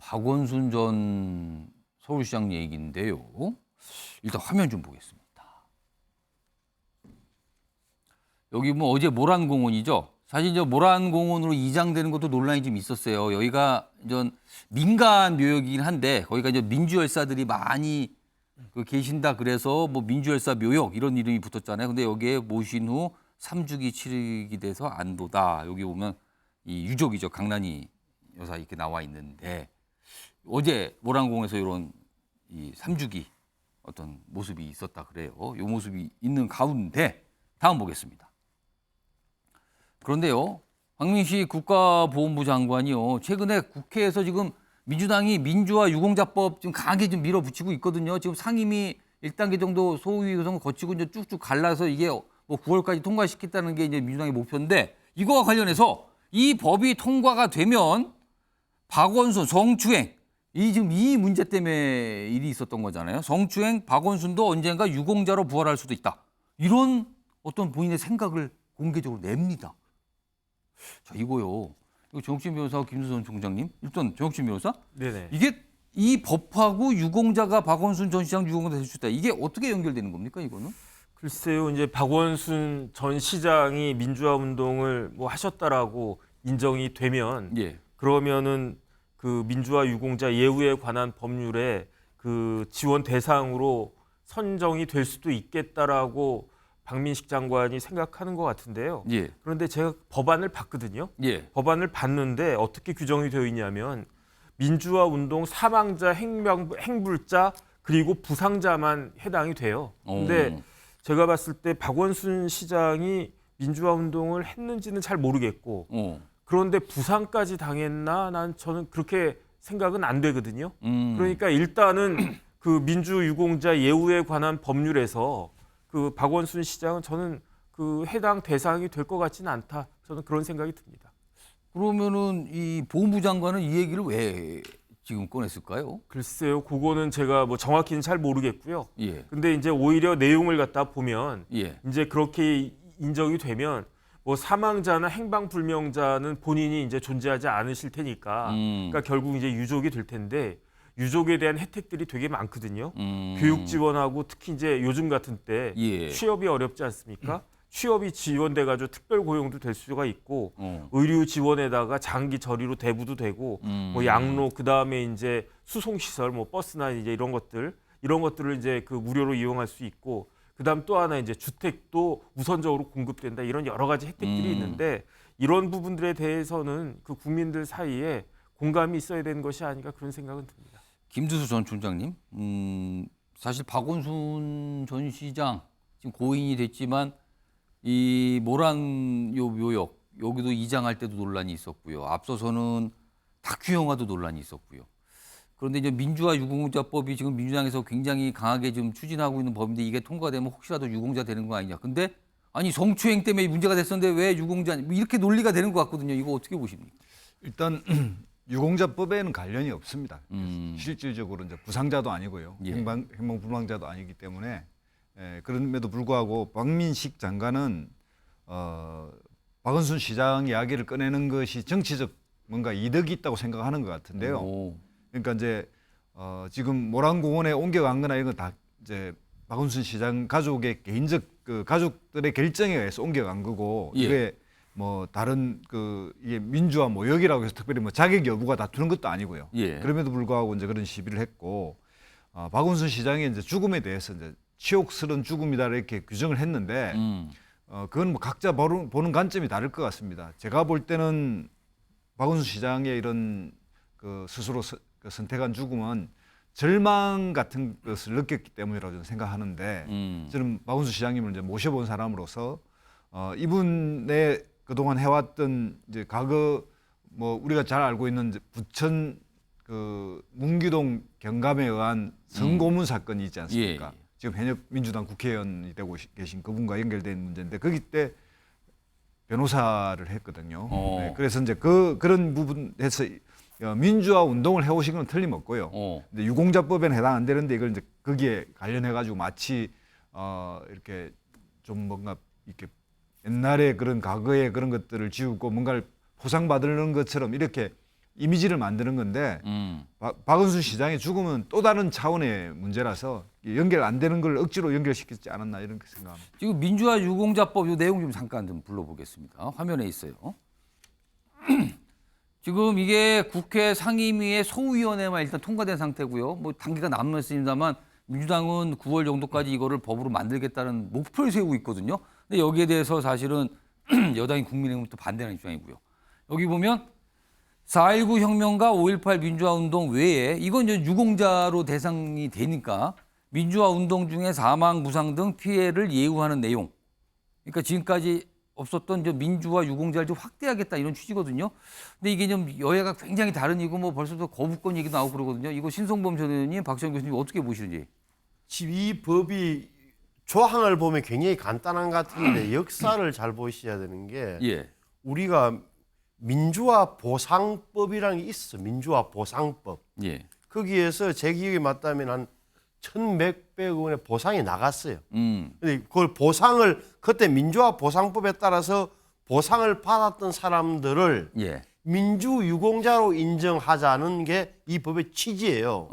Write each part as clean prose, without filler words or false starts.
박원순 전 서울시장 얘기인데요. 일단 화면 좀 보겠습니다. 여기 뭐 어제 모란공원이죠. 사실 저 모란공원으로 이장되는 것도 논란이 좀 있었어요. 여기가 전 민간 묘역이긴 한데 거기가 이제 민주열사들이 많이 계신다 그래서 뭐 민주열사 묘역 이런 이름이 붙었잖아요. 근데 여기에 모신 후 3주기 치르게 돼서 안도다. 여기 보면 이 유족이죠. 강난이 여사 이렇게 나와 있는데 어제 모란공원에서 이런 이 3주기 어떤 모습이 있었다 그래요. 이 모습이 있는 가운데 다음 보겠습니다. 그런데요, 황민식 국가보훈부 장관이요, 최근에 국회에서 지금 민주당이 민주화 유공자법 지금 강하게 좀 밀어붙이고 있거든요. 지금 상임위 1단계 정도 소위 구성 거치고 이제 쭉쭉 갈라서 이게 뭐 9월까지 통과시켰다는 게 이제 민주당의 목표인데 이거와 관련해서 이 법이 통과가 되면 박원순, 성추행 지금 이 문제 때문에 일이 있었던 거잖아요. 성추행, 박원순도 언젠가 유공자로 부활할 수도 있다. 이런 어떤 본인의 생각을 공개적으로 냅니다. 자, 이거 정혁진 변호사와 김수선 총장님, 일단 정혁진 변호사, 네네. 이게 이 법하고 유공자가 박원순 전 시장 유공자 될 수 있다. 이게 어떻게 연결되는 겁니까, 이거는? 글쎄요, 이제 박원순 전 시장이 민주화 운동을 뭐 하셨다라고 인정이 되면, 예. 그러면은 그 민주화 유공자 예우에 관한 법률에 그 지원 대상으로 선정이 될 수도 있겠다라고 박민식 장관이 생각하는 것 같은데요. 예. 그런데 제가 법안을 봤거든요. 예. 법안을 봤는데 어떻게 규정이 되어 있냐면 민주화 운동 사망자, 행불자 그리고 부상자만 해당이 돼요. 근데 제가 봤을 때 박원순 시장이 민주화 운동을 했는지는 잘 모르겠고 그런데 부상까지 당했나? 저는 그렇게 생각은 안 되거든요. 그러니까 일단은 그 민주유공자 예우에 관한 법률에서 그 박원순 시장은 저는 그 해당 대상이 될 것 같지는 않다. 저는 그런 생각이 듭니다. 그러면은 이 보훈부 장관은 이 얘기를 왜 지금 꺼냈을까요? 글쎄요, 그거는 제가 뭐 정확히는 잘 모르겠고요. 예. 근데 이제 오히려 내용을 갖다 보면 예. 이제 그렇게 인정이 되면 뭐 사망자나 행방불명자는 본인이 이제 존재하지 않으실 테니까, 그러니까 결국 이제 유족이 될 텐데 유족에 대한 혜택들이 되게 많거든요. 교육 지원하고 특히 이제 요즘 같은 때 예. 취업이 어렵지 않습니까? 취업이 지원돼가지고 특별 고용도 될 수가 있고 의료 지원에다가 장기 저리로 대부도 되고 뭐 양로 그 다음에 이제 수송 시설 뭐 버스나 이제 이런 것들을 이제 그 무료로 이용할 수 있고 그다음 또 하나 이제 주택도 우선적으로 공급된다 이런 여러 가지 혜택들이 있는데 이런 부분들에 대해서는 그 국민들 사이에 공감이 있어야 되는 것이 아닌가 그런 생각은 듭니다. 김두수 전 총장님, 사실 박원순 전 시장 지금 고인이 됐지만 이 모란 묘역 여기도 이장할 때도 논란이 있었고요. 앞서서는 다큐 영화도 논란이 있었고요. 그런데 이제 민주화 유공자법이 지금 민주당에서 굉장히 강하게 지금 추진하고 있는 법인데 이게 통과되면 혹시라도 유공자 되는 거 아니냐. 근데 아니 성추행 때문에 문제가 됐었는데 왜 유공자 이렇게 논리가 되는 것 같거든요. 이거 어떻게 보십니까? 일단 유공자법에는 관련이 없습니다. 실질적으로 이제 부상자도 아니고요. 예. 행방불명자도 아니기 때문에 그럼에도 불구하고 박민식 장관은 박원순 시장 이야기를 꺼내는 것이 정치적 뭔가 이득이 있다고 생각하는 것 같은데요. 그러니까 이제 지금 모란공원에 옮겨간 거나 이건 다 이제 박원순 시장 가족의 개인적 그 가족들의 결정에 의해서 옮겨간 거고 예. 이게 뭐 다른 이게 민주화 모욕이라고 해서 특별히 뭐 자격 여부가 다투는 것도 아니고요. 예. 그럼에도 불구하고 이제 그런 시비를 했고 박원순 시장의 이제 죽음에 대해서 이제 치욕스러운 죽음이다 이렇게 규정을 했는데 그건 뭐 각자 보는 관점이 다를 것 같습니다. 제가 볼 때는 박원순 시장의 이런 그 스스로 선택한 죽음은 절망 같은 것을 느꼈기 때문이라고 저는 생각하는데 저는 박원순 시장님을 이제 모셔본 사람으로서 이분의 그동안 해왔던 이제 과거 뭐 우리가 잘 알고 있는 이제 부천 그 문규동 경감에 의한 성고문 사건이 있지 않습니까? 예. 지금 현역 민주당 국회의원이 되고 계신 그분과 연결된 문제인데 거기 때 변호사를 했거든요. 네, 그래서 이제 그런 부분에서 민주화 운동을 해오신 건 틀림없고요. 근데 유공자법에는 해당 안 되는데 이걸 이제 거기에 관련해 가지고 마치 이렇게 좀 뭔가 이렇게 옛날에 그런 과거의 그런 것들을 지우고 뭔가를 보상받는 것처럼 이렇게 이미지를 만드는 건데 박원순 시장의 죽음은 또 다른 차원의 문제라서 연결 안 되는 걸 억지로 연결시키지 않았나 이런 생각합니다. 지금 민주화 유공자법 이 내용 좀 잠깐 좀 불러보겠습니다. 화면에 있어요. 지금 이게 국회 상임위의 소위원회만 일단 통과된 상태고요. 뭐 단계가 남았습니다만 민주당은 9월 정도까지 이거를 법으로 만들겠다는 목표를 세우고 있거든요. 근데 여기에 대해서 사실은 여당인 국민의힘은 또 반대하는 입장이고요. 여기 보면 4.19 혁명과 5.18 민주화 운동 외에 이건 이제 유공자로 대상이 되니까 민주화 운동 중에 사망, 부상 등 피해를 예우하는 내용. 그러니까 지금까지 없었던 저 민주화 유공자를 좀 확대하겠다 이런 취지거든요. 근데 이게 좀 여야가 굉장히 다른 이고 뭐 벌써부터 거부권 얘기도 나오고 그러거든요. 이거 신성범 전 의원님, 박지원 교수님 어떻게 보시는지. 지금 이 법이 조항을 보면 굉장히 간단한 것 같은데 역사를 잘 보셔야 되는 게 예. 우리가 민주화 보상법이라는 게 있어. 민주화 보상법. 예. 거기에서 제 기억에 맞다면 한 1,100억 원의 보상이 나갔어요. 근데 그걸 보상을 그때 민주화 보상법에 따라서 보상을 받았던 사람들을 예. 민주유공자로 인정하자는 게 이 법의 취지예요.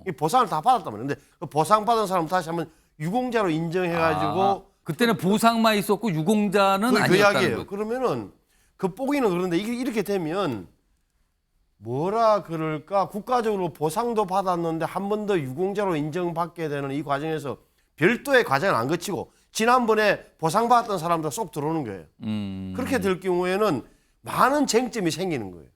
이 보상을 다 받았단 말이에요. 근데 그 보상 받은 사람 다시 한번 유공자로 인정해가지고 그때는 보상만 있었고 유공자는 그 아니었다는 이야기예요. 거. 그러면은 그 뽀기는 그런데 이렇게 되면 뭐라 그럴까? 국가적으로 보상도 받았는데 한 번 더 유공자로 인정받게 되는 이 과정에서 별도의 과정을 안 거치고 지난번에 보상받았던 사람들 쏙 들어오는 거예요. 그렇게 될 경우에는 많은 쟁점이 생기는 거예요.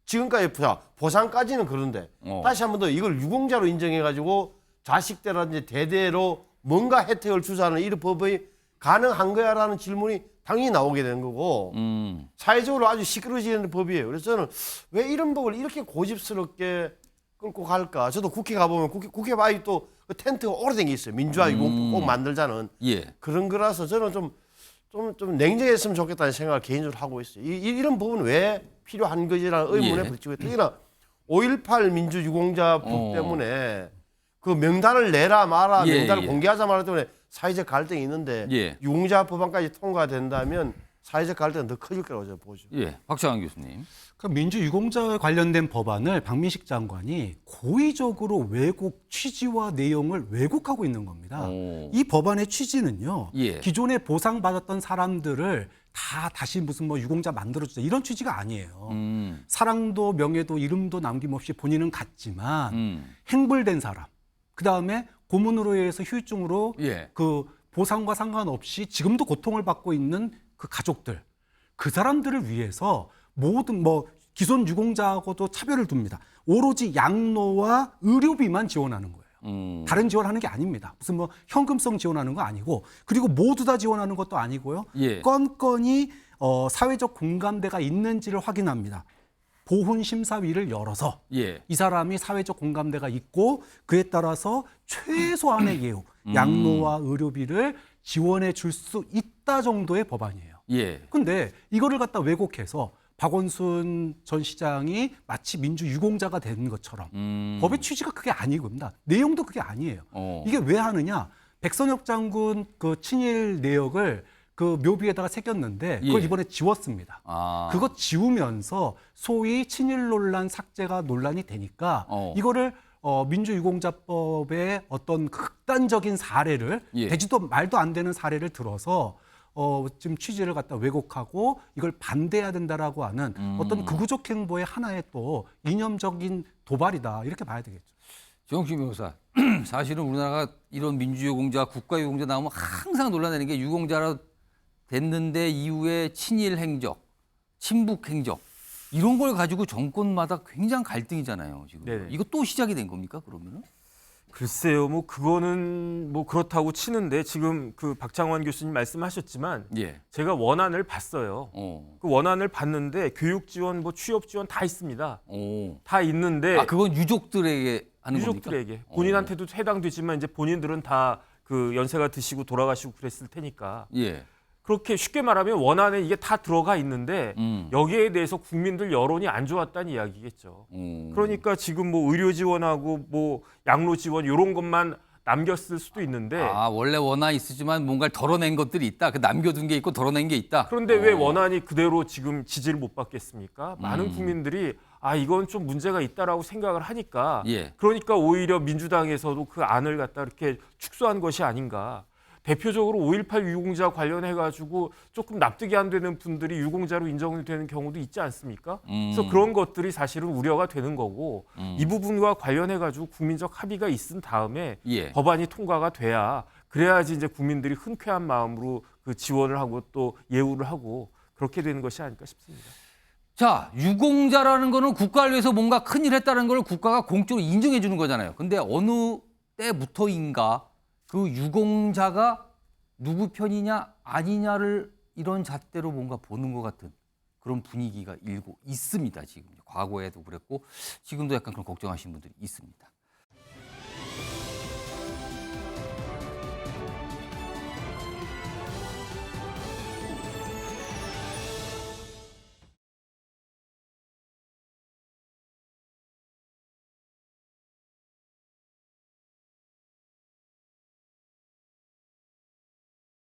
지금까지 보상까지는 그런데 다시 한 번 더 이걸 유공자로 인정해가지고 자식들한테 대대로 뭔가 혜택을 주자는 이 법이 가능한 거야라는 질문이 당연히 나오게 되는 거고 사회적으로 아주 시끄러지는 법이에요. 그래서 저는 왜 이런 법을 이렇게 고집스럽게 끌고 갈까? 저도 국회 가보면 국회 바위 또 그 텐트가 오래된 게 있어요. 민주화 유공법 꼭 만들자는 예. 그런 거라서 저는 좀 냉정했으면 좋겠다는 생각을 개인적으로 하고 있어요. 이런 부분은 왜 필요한 거지라는 의문에 예. 부딪히고 특히나 5.18 민주유공자법 때문에 그 명단을 내라 마라 예, 명단을 예. 공개하자 마라 때문에 사회적 갈등이 있는데 예. 유공자 법안까지 통과된다면 사회적 갈등은 더 커질 거라고 저는 보죠. 예. 박창환 교수님. 그 민주유공자에 관련된 법안을 박민식 장관이 고의적으로 왜곡 취지와 내용을 왜곡하고 있는 겁니다. 이 법안의 취지는요. 예. 기존에 보상받았던 사람들을 다 다시 무슨 뭐 유공자 만들어주자 이런 취지가 아니에요. 사랑도 명예도 이름도 남김없이 본인은 갖지만 행불된 사람, 그다음에 고문으로 의해서 후유증으로 예. 그 보상과 상관없이 지금도 고통을 받고 있는 그 가족들, 그 사람들을 위해서 모든 뭐 기존 유공자하고도 차별을 둡니다. 오로지 양로와 의료비만 지원하는 거예요. 다른 지원하는 게 아닙니다. 무슨 뭐 현금성 지원하는 거 아니고 그리고 모두 다 지원하는 것도 아니고요. 예. 건건이 사회적 공감대가 있는지를 확인합니다. 보훈 심사위를 열어서 예. 이 사람이 사회적 공감대가 있고 그에 따라서 최소한의 예우, 양로와 의료비를 지원해 줄 수 있다 정도의 법안이에요. 예. 근데 이거를 갖다 왜곡해서 박원순 전 시장이 마치 민주유공자가 된 것처럼 법의 취지가 그게 아니겁니다. 내용도 그게 아니에요. 이게 왜 하느냐? 백선엽 장군 그 친일 내역을 그 묘비에다가 새겼는데 그걸 예. 이번에 지웠습니다. 그거 지우면서 소위 친일 논란 삭제가 논란이 되니까 이거를 민주유공자법의 어떤 극단적인 사례를 예. 되지도 말도 안 되는 사례를 들어서 지금 취지를 갖다 왜곡하고 이걸 반대해야 된다라고 하는 어떤 극우적 행보의 하나의 또 이념적인 도발이다 이렇게 봐야 되겠죠. 정신 변호사. 사실은 우리나라가 이런 민주유공자, 국가유공자 나오면 항상 논란되는 게 유공자라 됐는데 이후에 친일 행적, 친북 행적 이런 걸 가지고 정권마다 굉장히 갈등이잖아요. 지금 네네. 이거 또 시작이 된 겁니까? 그러면은? 글쎄요, 뭐 그거는 뭐 그렇다고 치는데 지금 그 박창환 교수님 말씀하셨지만 예. 제가 원안을 봤어요. 그 원안을 봤는데 교육 지원, 뭐 취업 지원 다 있습니다. 다 있는데 그건 유족들에게 하는 유족들에게 겁니까? 본인한테도 해당되지만 이제 본인들은 다 그 연세가 드시고 돌아가시고 그랬을 테니까 예. 그렇게 쉽게 말하면 원안에 이게 다 들어가 있는데 여기에 대해서 국민들 여론이 안 좋았다는 이야기겠죠. 그러니까 지금 뭐 의료 지원하고 뭐 양로 지원 이런 것만 남겼을 수도 있는데 아, 원래 원한이 있었지만 뭔가를 덜어낸 것들이 있다. 그 남겨둔 게 있고 덜어낸 게 있다. 그런데 왜 원안이 그대로 지금 지지를 못 받겠습니까? 많은 국민들이 아 이건 좀 문제가 있다라고 생각을 하니까 예. 그러니까 오히려 민주당에서도 그 안을 갖다 이렇게 축소한 것이 아닌가. 대표적으로 5.18 유공자 관련해 가지고 조금 납득이 안 되는 분들이 유공자로 인정되는 경우도 있지 않습니까? 그래서 그런 것들이 사실은 우려가 되는 거고 이 부분과 관련해 가지고 국민적 합의가 있은 다음에 예. 법안이 통과가 돼야 그래야지 이제 국민들이 흔쾌한 마음으로 그 지원을 하고 또 예우를 하고 그렇게 되는 것이 아닐까 싶습니다. 자, 유공자라는 거는 국가를 위해서 뭔가 큰일 했다는 걸 국가가 공적으로 인정해 주는 거잖아요. 근데 어느 때부터인가 그 유공자가 누구 편이냐 아니냐를 이런 잣대로 뭔가 보는 것 같은 그런 분위기가 일고 있습니다. 지금 과거에도 그랬고 지금도 약간 그런 걱정하시는 분들이 있습니다.